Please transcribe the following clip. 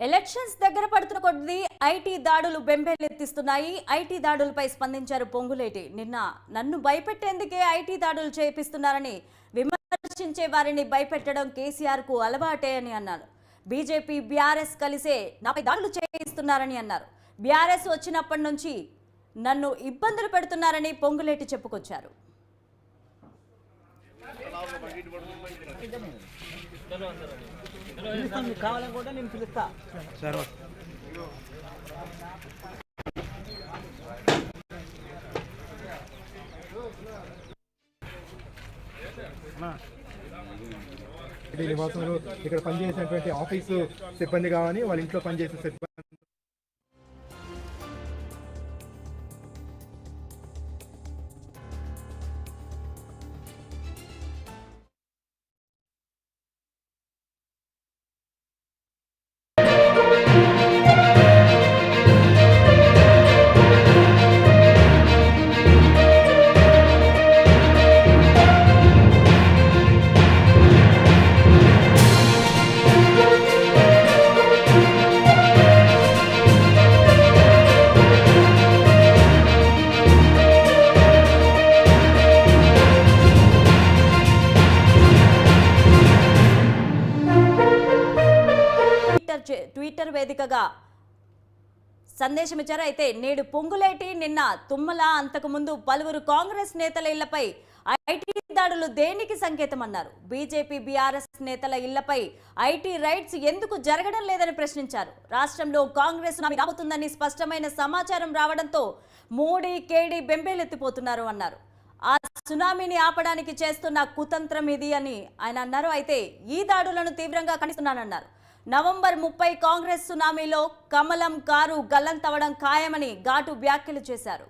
Elections దగ్గర పడుతున్న కొద్దీ ఐటీ దాడులు బెంబేలెత్తిస్తున్నాయి. ఐటీ దాడులపై స్పందించారు పొంగులేటి. నిన్న నన్ను భయపెట్టేందుకే ఐటీ దాడులు చేపిస్తున్నారని విమర్శించే వారిని భయపెట్టడం కేసీఆర్ కు అలవాటే అని అన్నారు. బీజేపీ బీఆర్ఎస్ కలిసే నాపై దాడులు చేయిస్తున్నారని అన్నారు. బీఆర్ఎస్ వచ్చినప్పటి నుంచి నన్ను ఇబ్బందులు పెడుతున్నారని పొంగులేటి చెప్పుకొచ్చారు. కావాలనుకుంటే నేను పిలుస్తా సార్. నివాసులు ఇక్కడ పనిచేసినటువంటి ఆఫీసు సిబ్బంది కావని వాళ్ళ ఇంట్లో పనిచేసే సిబ్బంది ట్విట్టర్ వేదికగా సందేశం ఇచ్చారు. అయితే నేడు పొంగులేటి, నిన్న తుమ్మల, అంతకుముందు పలువురు కాంగ్రెస్ నేతల ఇళ్లపై ఐటీ దాడులు దేనికి సంకేతం అన్నారు. బీజేపీ బీఆర్ఎస్ నేతల ఇళ్లపై ఐటీ రైడ్స్ ఎందుకు జరగడం లేదని ప్రశ్నించారు. రాష్ట్రంలో కాంగ్రెస్ రాబోతుందని స్పష్టమైన సమాచారం రావడంతో మోడీ కేడీ బెంబేలెత్తిపోతున్నారు అన్నారు. ఆ సునామీని ఆపడానికి చేస్తున్న కుతంత్రం ఇది అని ఆయన అన్నారు. అయితే ఈ దాడులను తీవ్రంగా ఖండిస్తున్నానన్నారు. నవంబర్ 30 కాంగ్రెస్ సునామీలో కమలం కారు గల్లంతవడం ఖాయమని ఘాటు వ్యాఖ్యలు చేశారు.